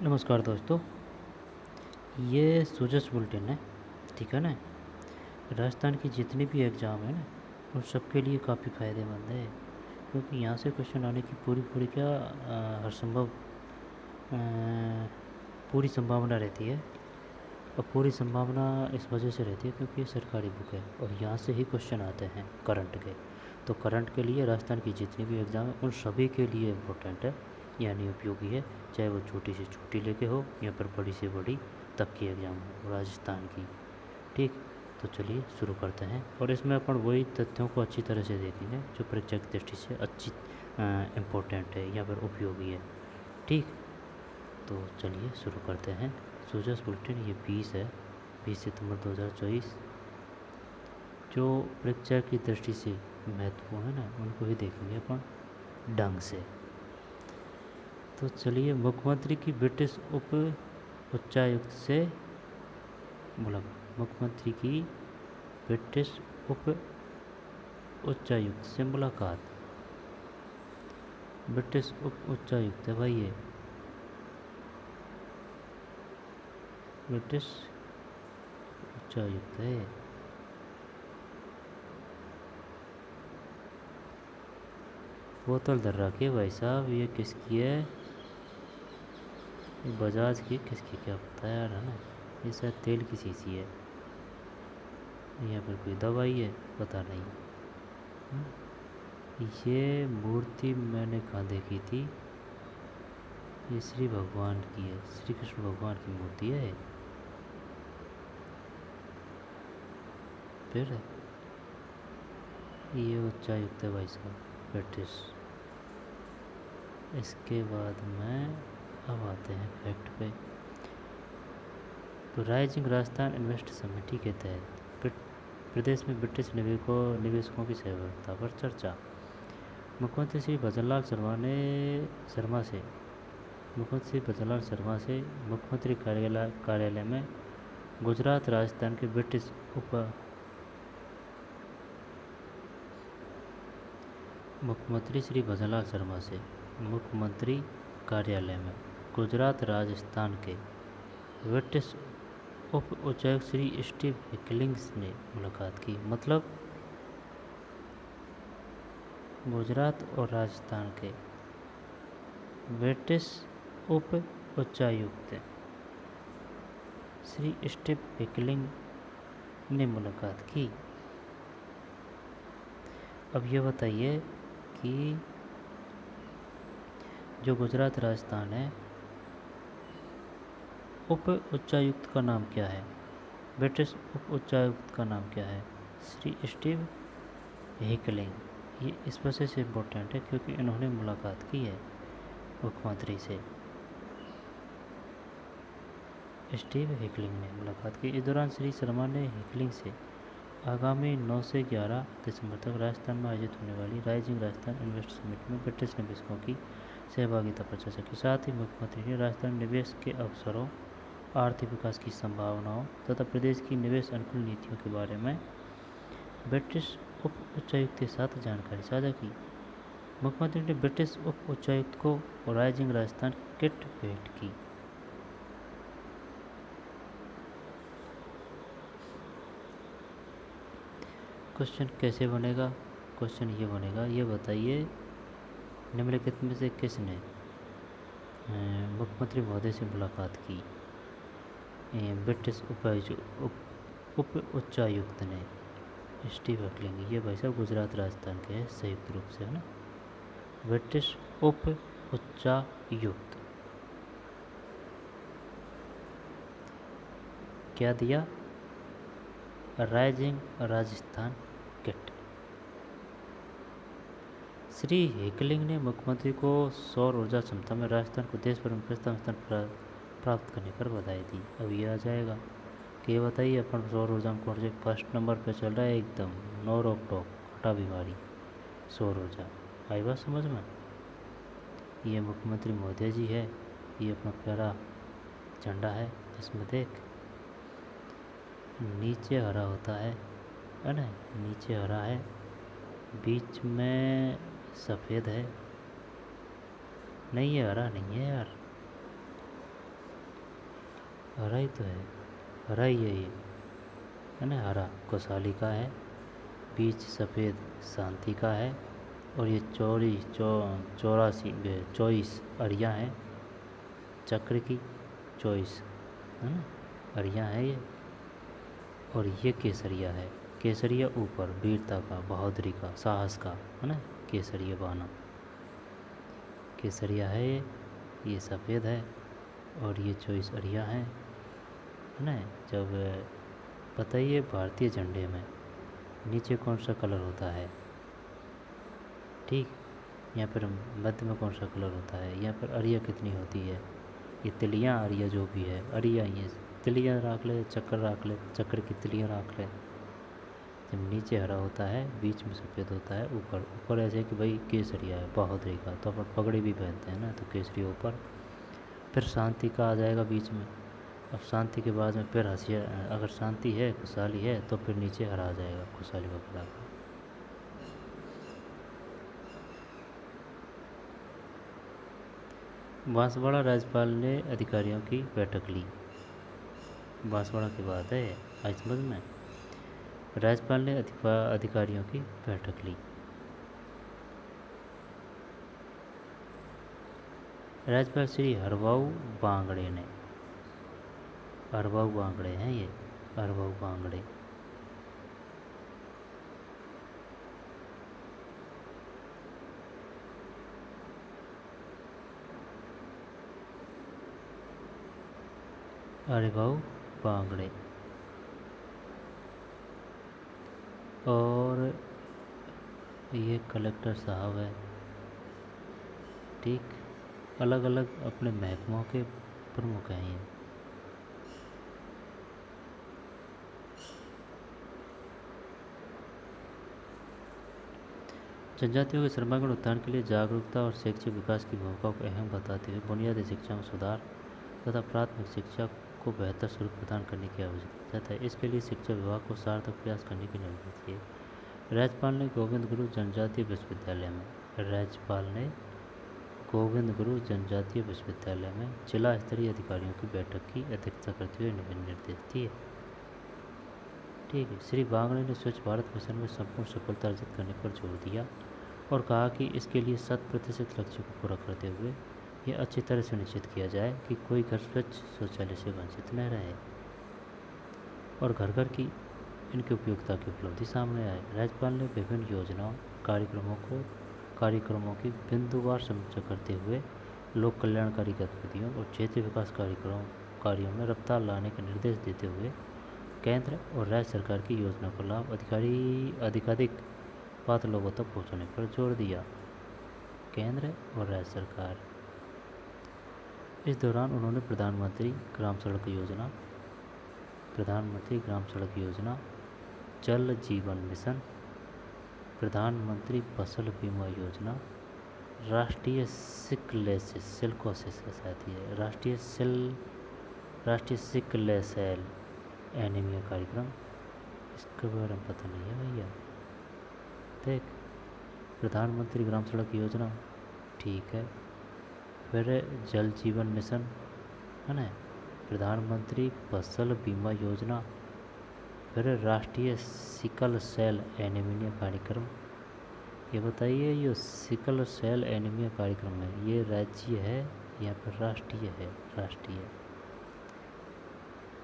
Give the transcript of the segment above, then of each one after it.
नमस्कार दोस्तों। ये सूजस बुलेटिन है, ठीक है ना। राजस्थान की जितनी भी एग्ज़ाम है ना, उन सब के लिए काफ़ी फ़ायदेमंद है, क्योंकि यहाँ से क्वेश्चन आने की पूरी पूरी क्या हर संभव पूरी संभावना रहती है। और पूरी संभावना इस वजह से रहती है क्योंकि ये सरकारी बुक है और यहाँ से ही क्वेश्चन आते हैं करंट के। तो करंट के लिए राजस्थान की जितनी भी एग्ज़ाम है उन सभी के लिए इम्पोर्टेंट है, यानी उपयोगी है, चाहे वो छोटी से छोटी लेके हो या फिर बड़ी से बड़ी तब की एग्ज़ाम हो राजस्थान की। ठीक, तो चलिए शुरू करते हैं और इसमें अपन वही तथ्यों को अच्छी तरह से देखेंगे जो परीक्षा की दृष्टि से अच्छी इम्पोर्टेंट है या फिर उपयोगी है। ठीक, तो चलिए शुरू करते हैं। सूजस बुलेटिन ये 20 है, 20 सितंबर 2024। जो परीक्षा की दृष्टि से महत्वपूर्ण है ना, उनको ही देखेंगे अपन ढंग से। तो चलिए, मुख्यमंत्री की ब्रिटिश उच्चायुक्त से मुलाकात। मुख्यमंत्री की ब्रिटिश उच्चायुक्त से मुलाकात। ब्रिटिश उच्चायुक्त है भाई, ये ब्रिटिश उच्चायुक्त है। बोतल धर रखी है भाई साहब, ये किसकी है? ये बजाज की, किसकी क्या पता यार, है ना। ये शायद तेल की शीशी है या फिर कोई दवाई है, पता नहीं। ये मूर्ति मैंने कहाँ देखी थी? ये श्री भगवान की है, श्री कृष्ण भगवान की मूर्ति है। फिर ये उच्चायुक्त है भाई साहब, ब्रिटिश। इसके बाद में अब आते हैं फैक्ट पे। तो राइजिंग राजस्थान इन्वेस्ट समिति के तहत प्रदेश में ब्रिटिश निवेशकों की सहभागिता पर चर्चा। मुख्यमंत्री श्री भजनलाल शर्मा से मुख्यमंत्री कार्यालय में गुजरात राजस्थान के ब्रिटिश मुख्यमंत्री श्री भजनलाल शर्मा से मुख्यमंत्री कार्यालय में गुजरात राजस्थान के ब्रिटिश उप उच्चायुक्त श्री स्टीव हिकलिंग्स ने मुलाकात की। मतलब गुजरात और राजस्थान के ब्रिटिश उप उच्चायुक्त श्री स्टीव हिकलिंग ने मुलाकात की। अब ये बताइए कि जो गुजरात राजस्थान है, उप उच्चायुक्त का नाम क्या है? ब्रिटिश उप उच्चायुक्त का नाम क्या है? श्री स्टीव हिकलिंग। ये इस वजह से इम्पोर्टेंट है क्योंकि इन्होंने मुलाकात की है मुख्यमंत्री से। स्टीव हिकलिंग ने मुलाकात की। इस दौरान श्री शर्मा ने हिकलिंग से आगामी 9 से 11 दिसंबर तक राजस्थान में आयोजित होने वाली राइजिंग राजस्थान इन्वेस्ट समिट में ब्रिटिश निवेशकों की सहभागिता पर चर्चा की। साथ ही मुख्यमंत्री ने राजस्थान निवेश के अवसरों, आर्थिक विकास की संभावनाओं तथा प्रदेश की निवेश अनुकूल नीतियों के बारे में ब्रिटिश उप उच्चायुक्त के साथ जानकारी साझा की। मुख्यमंत्री ने ब्रिटिश उप उच्चायुक्त को राइजिंग राजस्थान किट भेंट की। क्वेश्चन कैसे बनेगा? क्वेश्चन ये बनेगा, ये बताइए निम्नलिखित में से किसने मुख्यमंत्री महोदय से मुलाकात की? ब्रिटिश उप उच्चायुक्त ने, स्टीव हिकलिंग। ये भाई साहब गुजरात राजस्थान के हैं संयुक्त रूप से, है ना। ब्रिटिश उप उच्चायुक्त क्या दिया? Rising Rajasthan kit. Shri Hickling ने मुख्यमंत्री को सौर ऊर्जा क्षमता में राजस्थान को देश भर में प्रथम स्थान प्राप्त करने पर बधाई दी। अब ये आ जाएगा कि ये बताइए अपन सौर ऊर्जा में कौन से फर्स्ट नंबर पे चल रहा है? एकदम नो रोक टोक, हटा बीमारी, सौर ऊर्जा। आई बात समझ में? ये मुख्यमंत्री महोदय जी है, ये अपना प्यारा झंडा है, इसमें देख नीचे हरा होता है ना, नीचे हरा है, बीच में सफ़ेद है। नहीं, ये हरा नहीं है यार, हरा ही तो है, हरा ही है ये, है ना। हरा कोसाली का है, बीच सफ़ेद शांति का है, और ये 24 अड़ियाँ हैं चक्र की, 24, है ना, अड़ियाँ हैं ये। और ये केसरिया है, केसरिया ऊपर वीरता का, बहादुरी का, साहस का, है ना, केसरिया बाना, केसरिया है ये सफ़ेद है, और ये 24 अड़ियाँ हैं, है ना। जब बताइए भारतीय झंडे में नीचे कौन सा कलर होता है, ठीक, यहाँ पर मध्य में कौन सा कलर होता है, यहाँ पर अड़िया कितनी होती है, ये तिलियाँ अड़िया जो भी है, अड़िया ये तिलियाँ रख ले, चक्कर रख ले, चक्र की तिलियाँ रख ले। जब नीचे हरा होता है, बीच में सफ़ेद होता है, ऊपर ऊपर ऐसे कि भाई केसरिया है बहादुरी का, तो अपन पगड़ी भी पहनते हैं ना, तो केसरी ऊपर, फिर शांति का आ जाएगा बीच में। अब शांति के बाद में फिर हंसिया, अगर शांति है खुशहाली है तो फिर नीचे हरा आ जाएगा खुशहाली पकड़ा का। बांसवाड़ा राज्यपाल ने अधिकारियों की बैठक ली, बांसवाड़ा की बात है आज समझ में। राज्यपाल ने अधिकारियों की बैठक ली। राज्यपाल श्री हरबाऊ बांगड़े ने, हरबाऊ बांगड़े हैं ये, हरबाऊ बांगड़े, हरबाऊ बांगड़े। और ये कलेक्टर साहब है, ठीक, अलग अलग अपने महकमों के प्रमुख हैं ये। जनजातियों के सर्वांगीण उत्थान के लिए जागरूकता और शैक्षिक विकास की भूमिका को अहम बताते हुए बुनियादी शिक्षा में सुधार तथा प्राथमिक शिक्षा को बेहतर स्वरूप प्रदान करने की आवश्यकता है। इसके लिए शिक्षा विभाग को सार्थक प्रयास करने की जरूरत है। राज्यपाल ने गोविंद गुरु जनजातीय विश्वविद्यालय में, राज्यपाल ने गोविंद गुरु जनजातीय विश्वविद्यालय में जिला स्तरीय अधिकारियों की बैठक की अध्यक्षता करते हुए निर्देश दिए, ठीक है। श्री बांगड़े ने स्वच्छ भारत मिशन में संपूर्ण सफलता अर्जित करने पर जोर दिया और कहा कि इसके लिए 100% लक्ष्य को पूरा करते हुए यह अच्छी तरह सुनिश्चित किया जाए कि कोई घर स्वच्छ शौचालय से वंचित न रहे और घर घर की इनकी उपयोगिता की उपलब्धि सामने आए। राज्यपाल ने विभिन्न योजनाओं कार्यक्रमों की बिंदुवार समीक्षा करते हुए लोक कल्याणकारी गतिविधियों और क्षेत्रीय विकास कार्यों में रफ्तार लाने के निर्देश देते हुए केंद्र और राज्य सरकार की योजना का लाभ अधिकाधिक पात्र लोगों तक पहुंचाने पर जोर दिया, केंद्र और राज्य सरकार। इस दौरान उन्होंने प्रधानमंत्री ग्राम सड़क योजना, जल जीवन मिशन, प्रधानमंत्री फसल बीमा योजना, राष्ट्रीय सिकल एनीमिया कार्यक्रम, इसके बारे में पता नहीं है भैया, देख, प्रधानमंत्री ग्राम सड़क योजना, ठीक है, फिर जल जीवन मिशन, है ना, प्रधानमंत्री फसल बीमा योजना, फिर राष्ट्रीय सिकल सेल एनीमिया कार्यक्रम। ये बताइए, ये सिकल सेल एनीमिया कार्यक्रम है, ये राज्य है या फिर राष्ट्रीय है, राष्ट्रीय।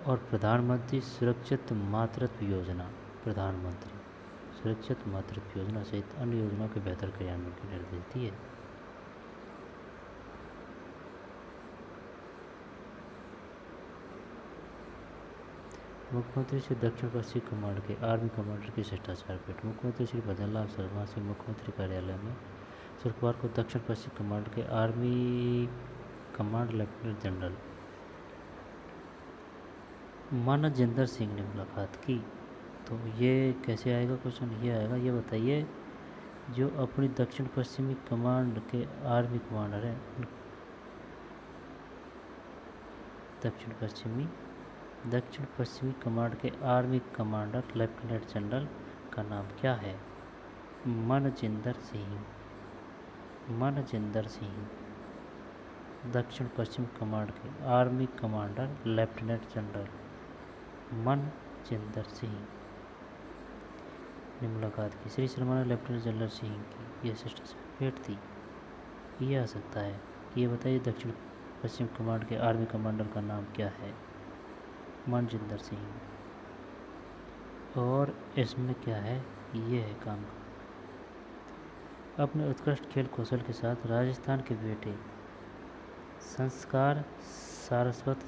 और प्रधानमंत्री सुरक्षित मातृत्व योजना, प्रधानमंत्री सुरक्षित मातृत्व योजना सहित अन्य योजनाओं के बेहतर क्रियान्वयन के निर्देश दिए। मुख्यमंत्री श्री दक्षिण पश्चिम कमांड के आर्मी कमांडर की शिष्टाचार भेंट। मुख्यमंत्री श्री भजन लाल शर्मा से मुख्यमंत्री कार्यालय में शुक्रवार को दक्षिण पश्चिम कमांड के army command lieutenant general Manjinder Singh ने मुलाकात की। तो ये कैसे आएगा क्वेश्चन, ये आएगा, ये बताइए, जो अपनी दक्षिण पश्चिमी कमांड के आर्मी कमांडर हैं, दक्षिण पश्चिमी कमांड के आर्मी कमांडर लेफ्टिनेंट जनरल का नाम क्या है? मनजिंदर सिंह। दक्षिण पश्चिम कमांड के army commander lieutenant general Manjinder Singh ने मुलाकात की। श्री शर्मा ने लेफ्टिनेंट जनरल सिंह की यह शिष्टाचार भेंट थी। ये आ सकता है कि ये बताइए दक्षिण पश्चिम कमांड के आर्मी कमांडर का नाम क्या है? मनजिंदर सिंह। और इसमें क्या है? ये है काम का। अपने उत्कृष्ट खेल कौशल के साथ राजस्थान के बेटे संस्कार सारस्वत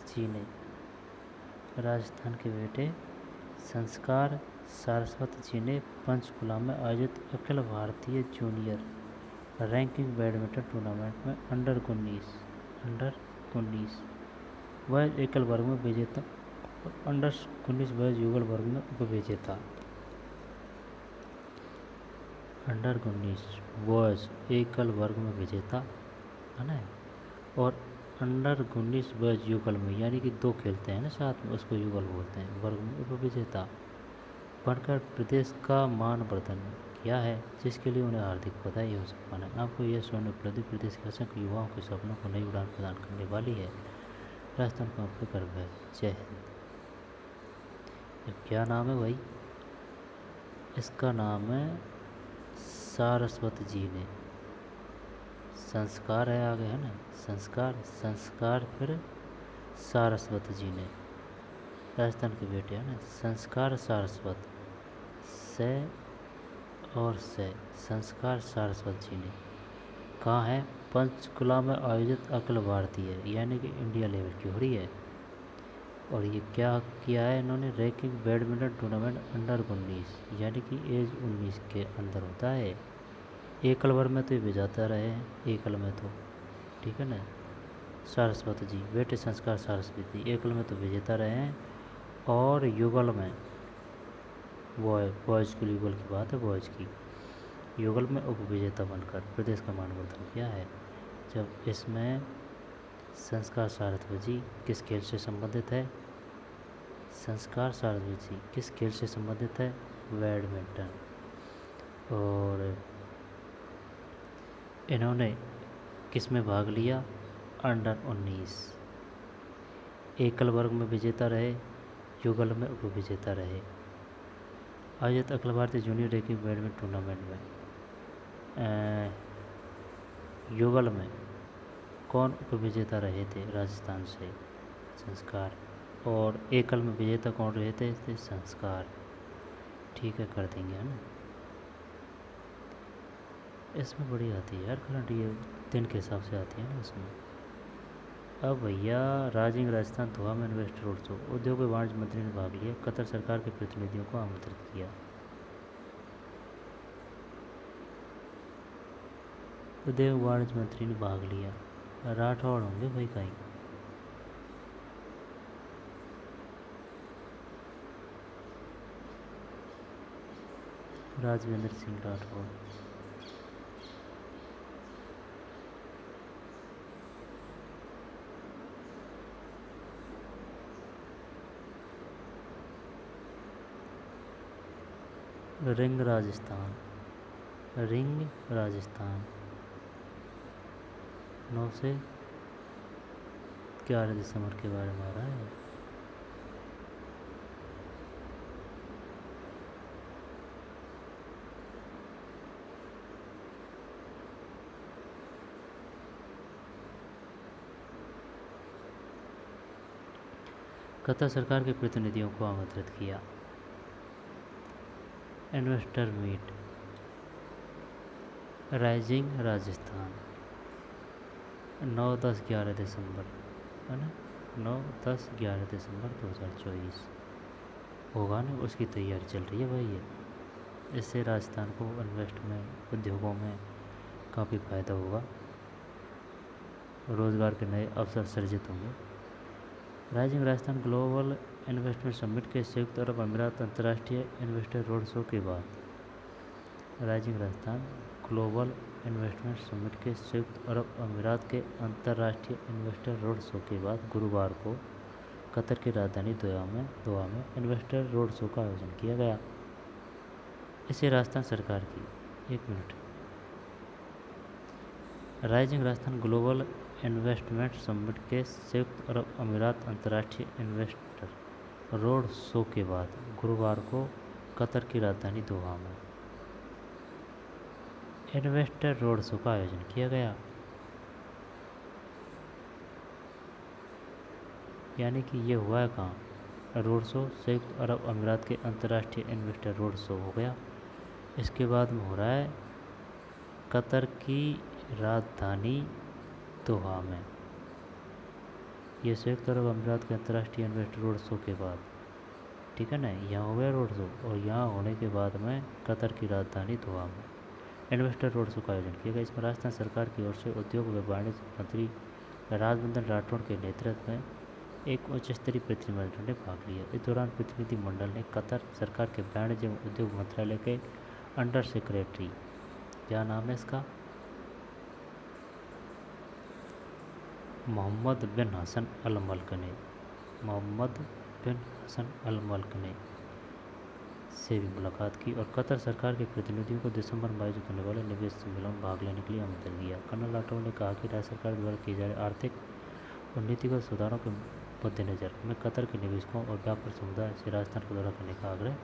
जी ने पंचकुला में आयोजित Akhil Bharatiya junior ranking badminton tournament में अंडर 19 वह एकल वर्ग में विजेता और अंडर 19 वह युगल वर्ग में उपविजेता। अंडर 19 बॉयज एकल वर्ग में विजेता है ना, और अंडर 19 बॉयज युगल में, यानी कि दो खेलते हैं ना साथ में, उसको युगल बोलते हैं, वर्ग में उपविजेता बनकर प्रदेश का मान वर्धन किया है, जिसके लिए उन्हें हार्दिक बधाई और सम्मान है। आपको यह स्वर्ण उपलब्धि प्रदेश के असंख्य युवाओं के सपनों को नई उड़ान प्रदान करने वाली है। राजस्थान का आपको गर्व है। जय हिंद। क्या नाम है भाई? इसका नाम है सारस्वत जी ने। संस्कार है आगे, है ना, संस्कार फिर सारस्वत जी ने, राजस्थान के बेटे है ना, संस्कार सारस्वत संस्कार सारस्वत जी ने। कहाँ है? पंचकुला में आयोजित अखिल भारतीय, यानी कि इंडिया लेवल की हो रही है। और ये क्या किया है इन्होंने? रैंकिंग बैडमिंटन टूर्नामेंट अंडर 19, यानी कि एज 19 के अंदर होता है। एकल वर्ग में तो ये विजेता रहे हैं, एकल में तो, ठीक है ना। सारस्वत जी बेटे संस्कार सारस्वत जी एकल में तो विजेता रहे हैं, और युगल में बॉयज़ की युगल की बात है, बॉयज़ की युगल में उपविजेता बनकर प्रदेश का मान वर्धन किया है। जब इसमें संस्कार सारस्वत जी किस खेल से संबंधित है? संस्कार सारस्वत जी किस खेल से संबंधित है? बैडमिंटन। और इन्होंने किस में भाग लिया? अंडर 19। एकल वर्ग में विजेता रहे, युगल में उपविजेता रहे। आयोजित Akhil Bharatiya junior ranking badminton tournament में युगल में कौन उपविजेता रहे थे? राजस्थान से संस्कार। और एकल में विजेता कौन रहे थे? संस्कार। ठीक है, कर देंगे, है ना। इसमें बड़ी आती है यार करंट, ये दिन के हिसाब से आती है ना उसमें। अब भैया राजस्थान धोआ में इन्वेस्टर रोड शो, उद्योग एवं वाणिज्य मंत्री ने भाग लिया, कतर सरकार के प्रतिनिधियों को आमंत्रित किया। उद्योग वाणिज्य मंत्री ने भाग लिया, राठौड़ होंगे भाई कहीं। राजवेंद्र सिंह राठौड़। रिंग राजस्थान 9 से 11 दिसंबर के बारे में आ रहा है। कतर सरकार के प्रतिनिधियों को आमंत्रित किया। इन्वेस्टर मीट राइजिंग राजस्थान 9-10-11 दिसंबर, है ना, 9-10-11 दिसंबर 2024 होगा ना। उसकी तैयारी चल रही है भाई ये। इससे राजस्थान को इन्वेस्टमेंट उद्योगों में काफ़ी फ़ायदा होगा, रोज़गार के नए अवसर सृजित होंगे। Rising Rajasthan global investment summit के संयुक्त अरब अमीरात अंतर्राष्ट्रीय इन्वेस्टर रोड शो के बाद, rising Rajasthan global investment summit के संयुक्त अरब अमीरात के अंतर्राष्ट्रीय इन्वेस्टर रोड शो के बाद गुरुवार को कतर की राजधानी दोहा में इन्वेस्टर रोड शो का आयोजन किया गया। इसे राजस्थान सरकार की rising Rajasthan global investment summit के संयुक्त अरब अमीरात अंतर्राष्ट्रीय इन्वेस्टर रोड शो के बाद गुरुवार को कतर की राजधानी दोहा में इन्वेस्टर रोड शो का आयोजन किया गया। यानी कि ये हुआ है कहाँ, रोड शो संयुक्त अरब अमीरात के अंतर्राष्ट्रीय इन्वेस्टर रोड शो हो गया। इसके बाद में हो रहा है कतर की राजधानी दोहा में, ये संयुक्त अरब अमीरात के अंतर्राष्ट्रीय इन्वेस्टर रोड शो के बाद, ठीक है ना, यहाँ हो गया रोड शो और यहाँ होने के बाद में कतर की राजधानी दोहा में इन्वेस्टर रोड शो का आयोजन किया गया। इसमें राजस्थान सरकार की ओर से उद्योग व वाणिज्य मंत्री राजवर्धन राठौड़ के नेतृत्व में एक उच्च स्तरीय प्रतिनिधिमंडल ने भाग लिया। इस दौरान प्रतिनिधिमंडल ने कतर सरकार के वाणिज्य एवं उद्योग मंत्रालय के अंडर सेक्रेटरी, क्या नाम है इसका, मोहम्मद बिन हसन अल मल्क ने से भी मुलाकात की और कतर सरकार के प्रतिनिधियों को दिसंबर में आयोजित होने वाले निवेश सम्मेलन में भाग लेने के लिए आमंत्रण दिया। कर्नल राठौड़ ने कहा कि राज्य सरकार द्वारा किए जा रहे आर्थिक और नीतिगत सुधारों के मद्देनजर मैं कतर के निवेशकों और व्यापार समुदाय से राजस्थान का दौरा करने का आग्रह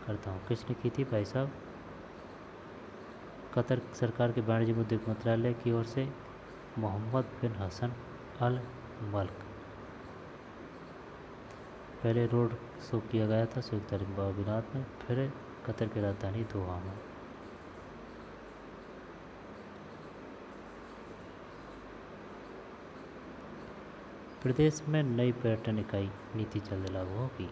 करता हूँ। किसने की थी भाई साहब, कतर सरकार के वाणिज्य उद्योग मंत्रालय की ओर से मोहम्मद बिन हसन अल मल्क। पहले रोड शो किया गया था संयुक्त अरब अमीरात में, फिर कतर की राजधानी दोहा में। प्रदेश में नई पर्यटन इकाई नीति जल्द लागू होगी।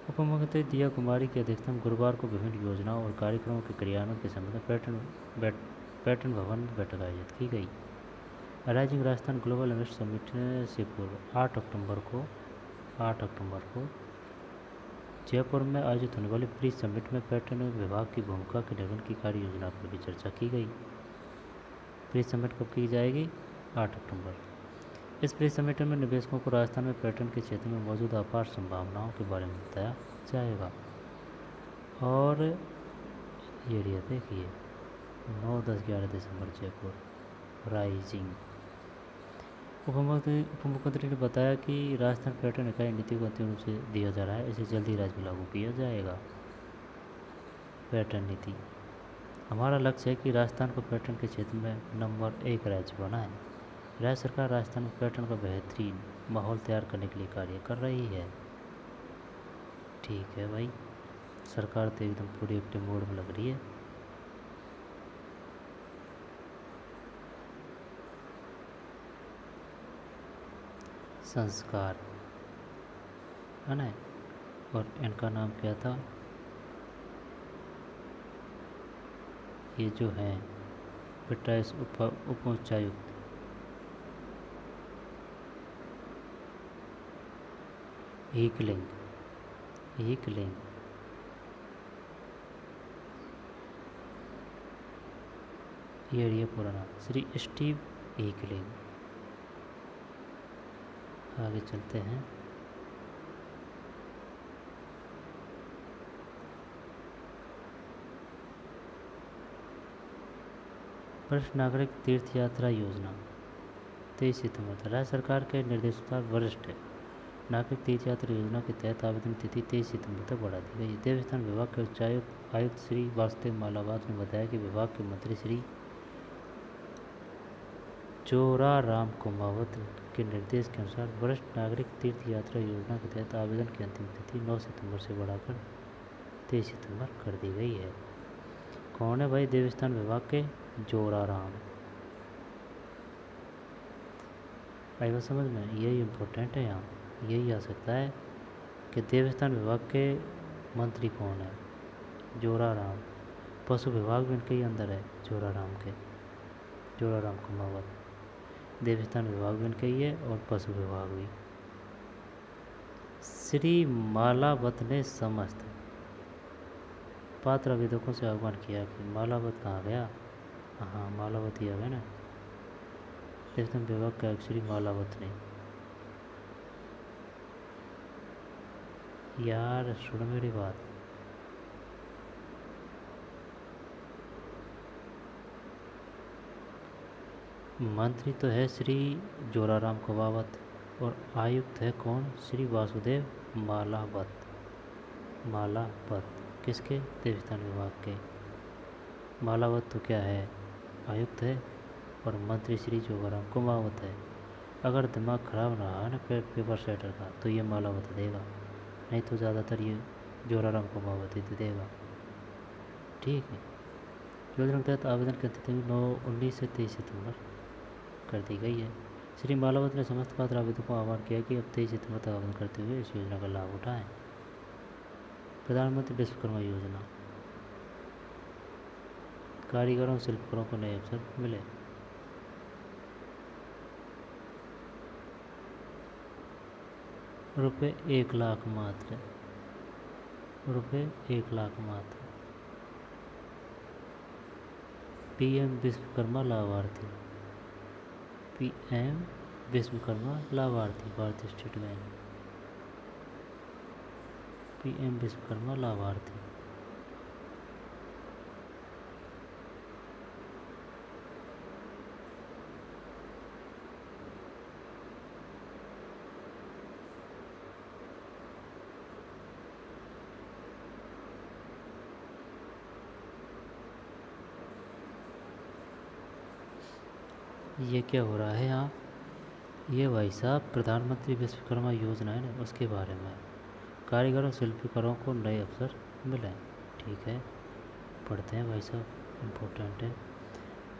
उप मुख्यमंत्री दिया कुमारी की अध्यक्षता में गुरुवार को विभिन्न योजनाओं और कार्यक्रमों के क्रियान्वयन के संबंध में पर्यटन भवन में बैठक आयोजित की गई। Rising Rajasthan global invest summit से पूर्व 8 अक्टूबर को जयपुर में आयोजित होने वाली प्री समिट में पर्यटन विभाग की भूमिका के निर्वहन की कार्य योजना पर भी चर्चा की गई। प्री समिट कब की जाएगी, 8 अक्टूबर। इस प्री समिट में निवेशकों को राजस्थान में पर्यटन के क्षेत्र में मौजूद अपार संभावनाओं के बारे में बताया जाएगा। और ये देखिए 9, 10, 11 दिसंबर जयपुर राइजिंग। उप मुख्यमंत्री ने बताया कि राजस्थान पर्यटन इकाई नीति को अंतिम रूप से दिया जा रहा है, इसे जल्द ही राज्य में लागू किया जाएगा। पर्यटन नीति, हमारा लक्ष्य है कि राजस्थान को पर्यटन के क्षेत्र में नंबर 1 राज्य बनाए। राज्य सरकार राजस्थान में पर्यटन का बेहतरीन माहौल तैयार करने के लिए कार्य कर रही है। ठीक है भाई, सरकार तो एकदम पूरी एक्टिव मोड में लग रही है। संस्कार है ना, और इनका नाम क्या था, ये जो है पिटाइस उप उच्चायुक्त एकलिंग ये पूरा नाम श्री स्टीव एकलिंग। आगे चलते हैं। वरिष्ठ नागरिक तीर्थ यात्रा योजना 23 सितंबर। राज्य सरकार के निर्देशानुसार वरिष्ठ नागरिक तीर्थ यात्रा योजना के तहत आवेदन तिथि 23 सितंबर तक बढ़ा दी गई। देवस्थान विभाग के उच्चायुक्त आयुक्त श्री वासुदेव मालावात ने बताया कि विभाग के मंत्री श्री जोराराम कुमावत के निर्देश के अनुसार वरिष्ठ नागरिक तीर्थ यात्रा योजना के तहत आवेदन की अंतिम तिथि 9 सितंबर से बढ़ाकर 23 सितंबर कर दी गई है। कौन है भाई देवस्थान विभाग के, जोराराम। भाई बात समझ में, यही इम्पोर्टेंट है, यहाँ यही आ सकता है कि देवस्थान विभाग के मंत्री कौन है, जोराराम। पशु विभाग भी इनके ही अंदर है, जोराराम कुमावत। देवस्थान विभाग भी इनके ही है और पशु विभाग भी। श्री मालावत ने समस्त पात्र आवेदकों से आह्वान किया कि मालावत कहाँ गया, हाँ मालावत ही आ गया ना, देवस्थान विभाग का श्री मालावत ने। यार सुन मेरी बात, मंत्री तो है श्री जोराराम कवावत और आयुक्त है कौन, श्री वासुदेव मालावत। मालावत किसके, देवस्थान विभाग के। मालावत तो क्या है, आयुक्त है, और मंत्री श्री जोराराम कुमावत है। अगर दिमाग ख़राब रहा ना पेपर सेटर का तो ये मालावत देगा, नहीं तो ज़्यादातर ये जोराराम कुमावत ही देगा। ठीक है। योजना के तहत आवेदन की तिथि 9/19 से 23 सितंबर कर दी गई है। श्री मालावत ने समस्त पात्र आवेदकों को आह्वान किया कि अब 23 सितंबर तक आवेदन करते हुए इस योजना का लाभ उठाएं। प्रधानमंत्री विश्वकर्मा योजना, कारीगरों शिल्पकारों को नए अवसर मिले। रुपये 1 लाख मात्र, रुपये 1 लाख मात्र। पीएम विश्वकर्मा लाभार्थी, पीएम विश्वकर्मा लाभार्थी भारतीय स्टेट बैंक, पीएम विश्वकर्मा लाभार्थी। ये क्या हो रहा है यहाँ, ये भाई साहब प्रधानमंत्री विश्वकर्मा योजना है ना, उसके बारे में। कारीगरों शिल्पकारों को नए अवसर मिले। ठीक है, पढ़ते हैं भाई साहब, इम्पोर्टेंट है।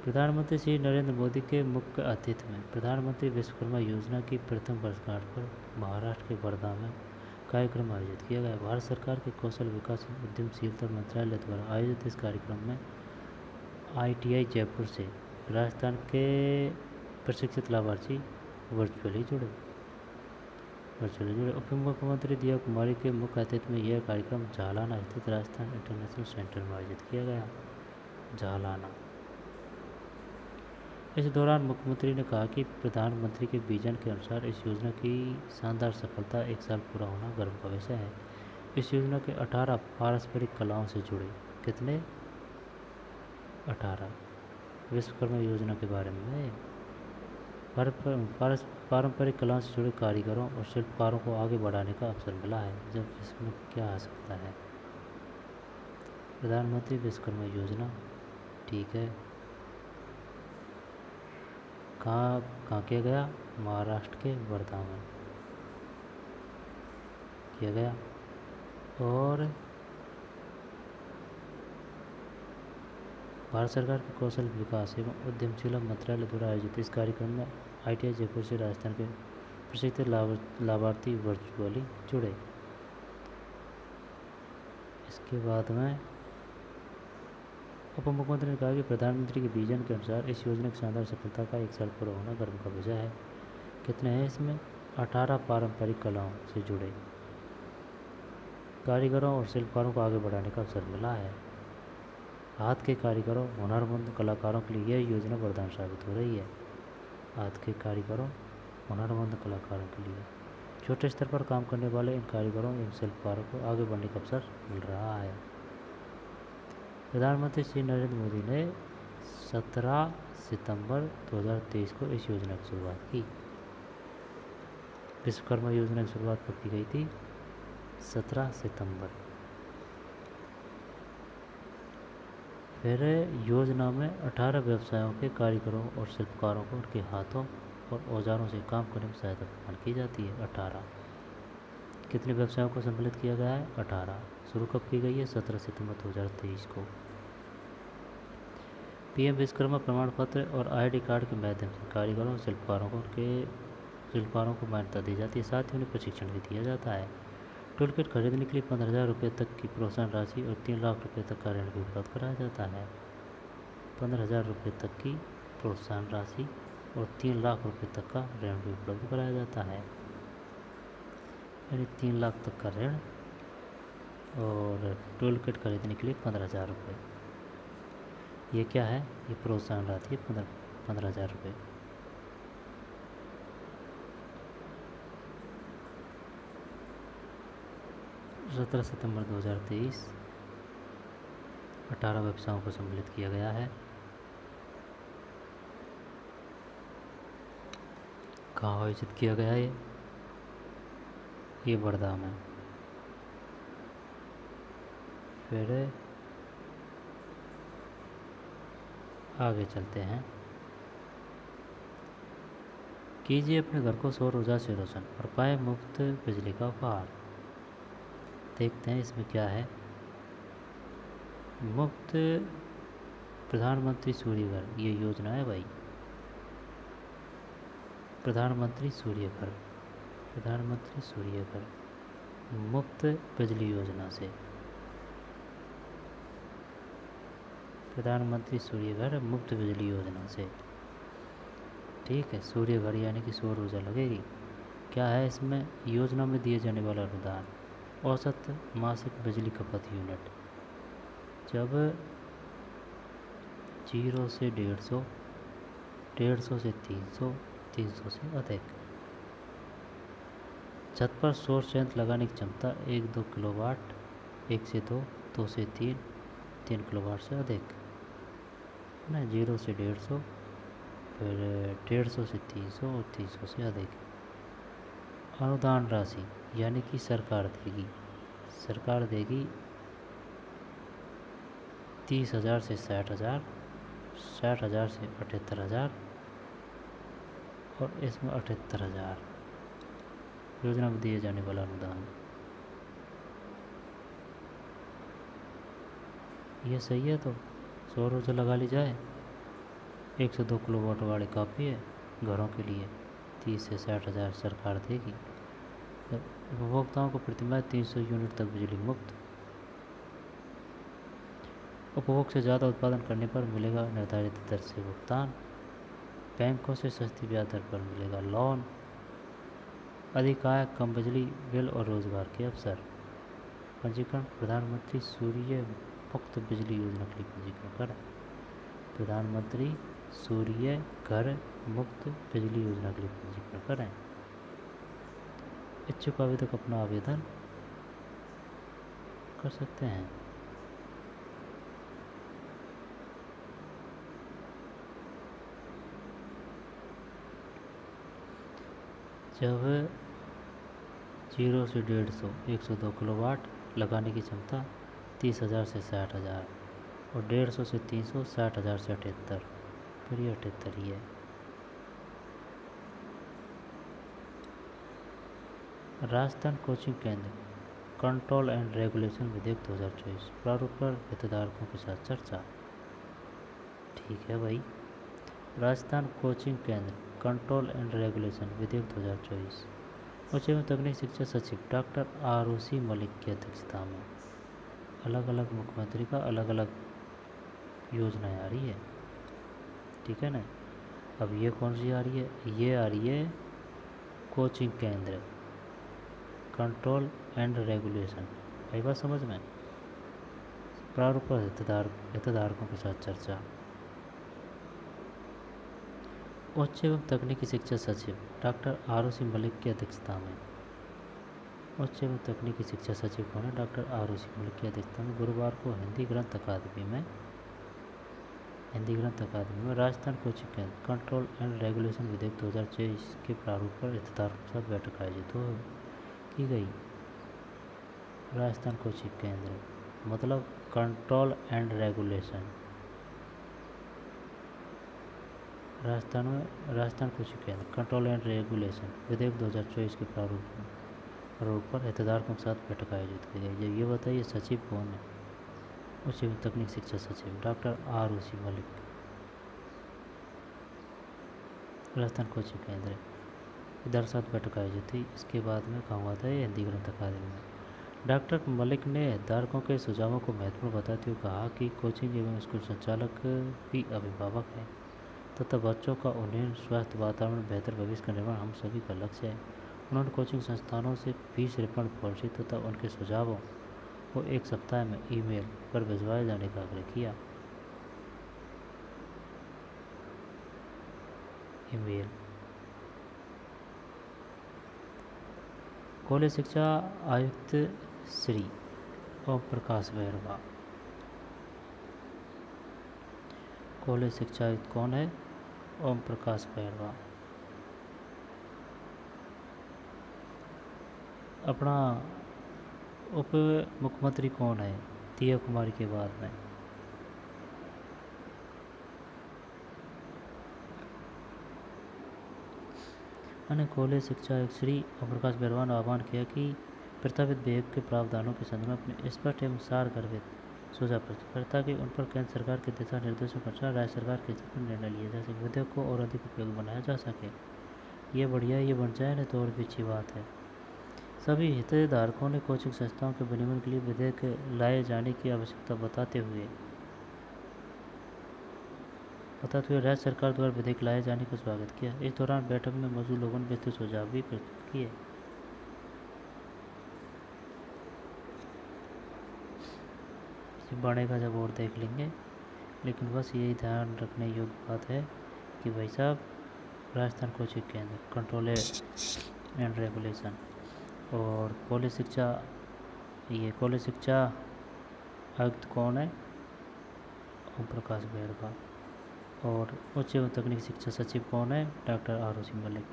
प्रधानमंत्री श्री नरेंद्र मोदी के मुख्य आतिथ्य में प्रधानमंत्री विश्वकर्मा योजना की प्रथम वर्षगांठ पर महाराष्ट्र के वर्धा में कार्यक्रम आयोजित किया गया। भारत सरकार के कौशल विकास एवं उद्यमशीलता मंत्रालय द्वारा आयोजित इस कार्यक्रम में ITI जयपुर से राजस्थान के प्रशिक्षित लाभार्थी वर्चुअली जुड़े। उप मुख्यमंत्री दिया कुमारी के मुख्य आतिथ्य में यह कार्यक्रम जालाना स्थित राजस्थान इंटरनेशनल सेंटर में आयोजित किया गया। जालाना। इस दौरान मुख्यमंत्री ने कहा कि प्रधानमंत्री के विजन के अनुसार इस योजना की शानदार सफलता 1 साल पूरा होना गर्व का विषय है। इस योजना के 18 पारंपरिक कलाओं से जुड़े, कितने, 18 विश्वकर्मा योजना के बारे में पारंपरिक कलाओं से जुड़े कारीगरों और शिल्पकारों को आगे बढ़ाने का अवसर मिला है। जब इसमें क्या आ सकता है, प्रधानमंत्री विश्वकर्मा योजना। ठीक है, कहाँ किया गया, महाराष्ट्र के वर्धा में किया गया। और भारत सरकार के कौशल विकास एवं उद्यमशीलता मंत्रालय द्वारा आयोजित इस कार्यक्रम में ITI जयपुर से राजस्थान के प्रशिक्षित लाभार्थी वर्चुअली जुड़े। इसके बाद में उप मुख्यमंत्री ने कहा कि प्रधानमंत्री के विजन के अनुसार इस योजना की शानदार सफलता का 1 साल पूरा होना गर्व का विषय है। कितने हैं इसमें, 18 पारंपरिक कलाओं से जुड़े कारीगरों और शिल्पकारों को आगे बढ़ाने का अवसर मिला है। हाथ के कारीगरों, हुनरमंद कलाकारों के लिए यह योजना वरदान साबित हो रही है। हाथ के कारीगरों, हुनरमंद कलाकारों के लिए छोटे स्तर पर काम करने वाले इन कारीगरों एवं शिल्पकारों को आगे बढ़ने का अवसर मिल रहा है। प्रधानमंत्री श्री नरेंद्र मोदी ने 17 सितंबर 2023 को इस योजना की शुरुआत की। विश्वकर्मा योजना की शुरुआत कब की गई थी, 17 सितंबर। फिर योजना में 18 व्यवसायों के कारीगरों और शिल्पकारों को उनके हाथों और औजारों से काम करने में सहायता प्रदान की जाती है। 18 कितने व्यवसायों को सम्मिलित किया गया है, 18। शुरू कब की गई है, 17 सितंबर 2023 को। PM विश्वकर्मा प्रमाण पत्र और ID कार्ड के माध्यम से कारीगरों और शिल्पकारों को मान्यता दी जाती है, साथ ही उन्हें प्रशिक्षण भी दिया जाता है। टूल किट खरीदने के लिए 15,000 रुपये तक की प्रोत्साहन राशि और 3 लाख रुपये तक का ऋण भी उपलब्ध कराया जाता है। 15,000 रुपये तक की प्रोत्साहन राशि और 3 लाख रुपये तक का ऋण भी उपलब्ध कराया जाता है, यानी 3 लाख तक का ऋण और टूल किट खरीदने के लिए 15,000 रुपये। ये क्या है, ये प्रोत्साहन राशि है 15,000 रुपये। सत्रह सितंबर 2023 18 व्यवसायों को सम्मिलित किया गया है। कहाँ आयोजित किया गया है ये वर्धा में। फिर आगे चलते हैं। कीजिए अपने घर को सौर ऊर्जा से रोशन और पाए मुफ्त बिजली का उपहार। देखते हैं इसमें क्या है। मुफ्त प्रधानमंत्री सूर्य घर ये योजना है भाई। प्रधानमंत्री सूर्य घर, प्रधानमंत्री सूर्य घर मुफ्त बिजली योजना से। प्रधानमंत्री सूर्य घर मुफ्त बिजली योजना से। ठीक है, सूर्य घर यानी कि सौर ऊर्जा लगेगी। क्या है इसमें? योजना में दिए जाने वाला अनुदान औसत मासिक बिजली खपत यूनिट जब 0 से 150, 150 से 300, 300 से अधिक। छत पर सौर संयंत्र लगाने की क्षमता 1-2 किलोवाट, 1 से 2, 2 से 3, 3 किलोवाट से अधिक ना। 0 से 150, फिर 150 से 300 और 300 से अधिक। अनुदान राशि यानी कि सरकार देगी, सरकार देगी 30,000 से 60,000, 60,000 से 78,000 और इसमें 78,000 योजना में दिए जाने वाला अनुदान। ये सही है। तो सौर ऊर्जा लगा ली जाए। 1 से 2 किलोवाट वाली काफ़ी है घरों के लिए। 30 से 60,000 सरकार देगी। उपभोक्ताओं को प्रतिमाह 300 यूनिट तक बिजली मुफ्त। उपभोग से ज़्यादा उत्पादन करने पर मिलेगा निर्धारित दर से भुगतान। बैंकों से सस्ती ब्याज दर पर मिलेगा लोन। अधिक आय, कम बिजली बिल और रोजगार के अवसर। पंजीकरण प्रधानमंत्री सूर्य मुफ्त बिजली योजना के लिए पंजीकरण करें। प्रधानमंत्री सूर्य घर मुफ्त बिजली योजना के लिए पंजीकरण करें। इच्छुक आवेदक अपना आवेदन कर सकते हैं। जब 0 से 150, 102 किलोवाट लगाने की क्षमता 30,000 से 60,000 और 150 से 300, 60,000 से 78। फिर ये 78 ही है। राजस्थान कोचिंग केंद्र कंट्रोल एंड रेगुलेशन विधेयक 2024 प्रारूप पर हितधारकों के साथ चर्चा। ठीक है भाई। राजस्थान कोचिंग केंद्र कंट्रोल एंड रेगुलेशन विधेयक 2024 उच्च एवं तकनीकी शिक्षा सचिव डॉक्टर ROC मलिक की अध्यक्षता में अलग अलग मुख्यमंत्री का अलग अलग योजनाएं आ रही है। ठीक है ना। अब ये कौन सी आ रही है? ये आ रही है कोचिंग केंद्र कंट्रोल एंड रेगुलेशन। आई बात समझ में? प्रारूप पर हितधारकों के साथ चर्चा। उच्च एवं तकनीकी शिक्षा सचिव डॉक्टर ROC मलिक की अध्यक्षता में। उच्च एवं तकनीकी शिक्षा सचिव कौन है? डॉक्टर ROC मलिक की अध्यक्षता में गुरुवार को हिंदी ग्रंथ अकादमी में राजस्थान कोचिंग केंद्र कंट्रोल एंड रेगुलेशन विधेयक 2024 के प्रारूप पर हितधारकों के साथ बैठक आयोजित की गई। राजस्थान कोचिंग केंद्र मतलब control and regulation. Rajasthan coaching केंद्र कंट्रोल एंड रेगुलेशन विधेयक 2024 के प्रारूप पर हितधारकों के साथ बैठक आयोजित की गई। जब ये बताइए सचिव कौन है? उच्च एवं तकनीकी शिक्षा सचिव doctor ROC Malik. Rajasthan coaching केंद्र इधर साथ बैठक आयोजित हुई। इसके बाद में कहाँ हुआ था? ये हिंदी ग्रंथ अकादमी में। डॉक्टर मलिक ने हितधारकों के सुझावों को महत्वपूर्ण बताते हुए कहा कि कोचिंग एवं स्कूल संचालक भी अभिभावक हैं तथा बच्चों का उन्नयन, स्वास्थ्य, वातावरण, बेहतर भविष्य का निर्माण हम सभी का लक्ष्य है। उन्होंने कोचिंग संस्थानों से फीस रिफंड पॉलिसी तथा उनके सुझावों को 1 सप्ताह में ईमेल पर भिजवाए जाने का आग्रह किया। ईमेल। कॉलेज शिक्षा आयुक्त श्री ओम प्रकाश बैरवा। कॉलेज शिक्षा आयुक्त कौन है? ओम प्रकाश बैरवा। अपना उप मुख्यमंत्री कौन है दिया कुमारी के बाद में? अन्य कॉलेज शिक्षा आयुक्त श्री ओम प्रकाश बैरवा ने आह्वान किया कि प्रस्तावित विधेयक के प्रावधानों के संदर्भ में अपने स्पष्ट एवं सार गर्भित सुझाव प्रस्तुत करें ताकि उन पर केंद्र सरकार के दिशा निर्देशों के अनुसार राज्य सरकार के हित में निर्णय लिया जा सके, विधेयक को और अधिक उपयोगी बनाया जा सके। ये बढ़िया, ये बन जाए ना तो और भी अच्छी बात है। सभी हितधारकों ने कोचिंग संस्थाओं के विनियमन के लिए विधेयक लाए जाने की आवश्यकता बताते हुए राज्य सरकार द्वारा विधेयक लाए जाने का स्वागत किया। इस दौरान बैठक में मौजूद लोगों ने विस्तृत सुझाव भी प्रस्तुत किए। बढ़ेगा जब और देख लेंगे, लेकिन बस यही ध्यान रखने योग्य बात है कि भाई साहब राजस्थान कोचिंग केंद्र कंट्रोल एंड रेगुलेशन और कॉलेज शिक्षा, ये कॉलेज शिक्षा आयुक्त कौन है? ओम प्रकाश बैरवा। और उच्च एवं तकनीकी शिक्षा सचिव कौन है? डॉक्टर आरुषि मलिक।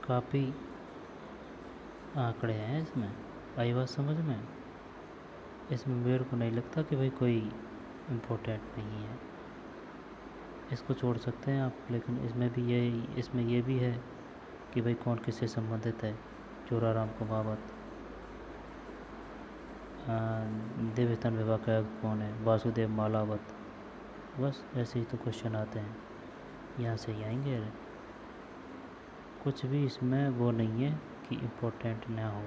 काफ़ी आंकड़े हैं इसमें, आई बात समझ में? इसमें मेरे को नहीं लगता कि भाई कोई इम्पोर्टेंट नहीं है, इसको छोड़ सकते हैं आप। लेकिन इसमें ये भी है कि भाई कौन किससे संबंधित है। चोराराम कुमावत। देवस्थान विभाग का आयुक्त कौन है? वासुदेव मालावत। बस ऐसे ही तो क्वेश्चन आते हैं, यहाँ से ही आएंगे। कुछ भी इसमें वो नहीं है कि इम्पोर्टेंट ना हो।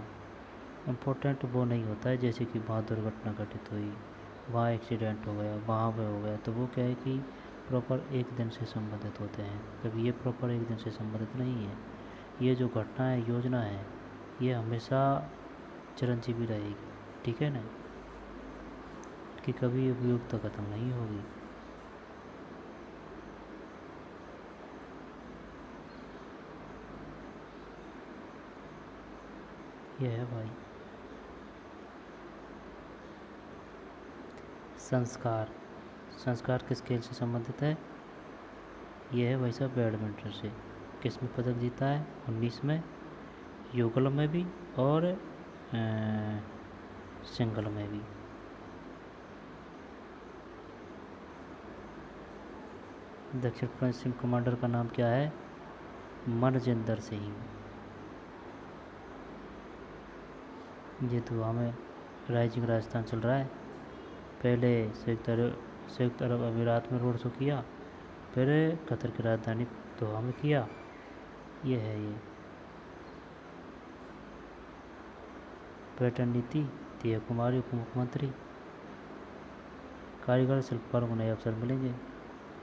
इम्पोर्टेंट वो नहीं होता है जैसे कि वहाँ दुर्घटना घटित हुई, वहाँ एक्सीडेंट हो गया, वहाँ पे हो गया, तो वो क्या है कि प्रॉपर एक दिन से संबंधित होते हैं। जब ये प्रॉपर एक दिन से संबंधित नहीं है, ये जो घटना है, योजना है, ये हमेशा चिरंजीवी रहेगी, ठीक है ना, कि कभी उपयोगिता खत्म नहीं होगी। ये है भाई। संस्कार किस खेल से संबंधित है? ये है भाई साहब बैडमिंटन से। किस में पदक जीता है? 19 में, युगल में भी और सिंगल में भी। दक्षिण पश्चिम कमांडर का नाम क्या है? मनजिंदर सिंह। ये तो हमें राइजिंग राजस्थान चल रहा है। पहले संयुक्त अरब अमीरात में रोड शो किया, फिर कतर की राजधानी दोहा में किया। ये है ये पर्यटन नीति, दिया कुमारी उप मुख्यमंत्री। कारीगर शिल्पकारों को नए अवसर मिलेंगे।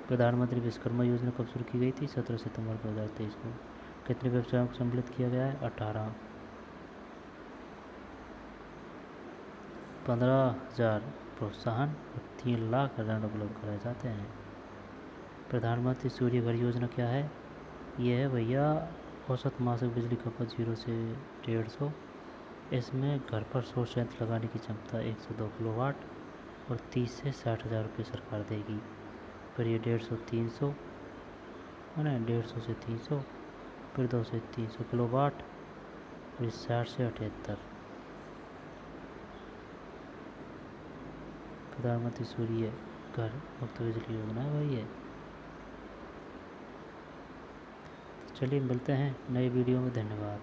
प्रधानमंत्री विश्वकर्मा योजना कब शुरू की गई थी? 17 सितंबर 2023 को। कितने व्यवसायों को सम्मिलित किया गया है? 18। 15,000 प्रोत्साहन और 3 लाख ऋण उपलब्ध कराए जाते हैं। प्रधानमंत्री सूर्य घर योजना क्या है? ये है भैया औसत मासिक बिजली खपत 0 से 150। इसमें घर पर सौर संयंत्र लगाने की क्षमता 102 किलोवाट और 30 से 60,000 रुपये सरकार देगी। फिर ये 150-300 है ना, 150 से 300, फिर 200 से 300 किलोवाट, फिर 60 से 78। प्रधानमंत्री सूर्य घर मुफ्त बिजली योजना है भाई ये। चलिए मिलते हैं नए वीडियो में। धन्यवाद।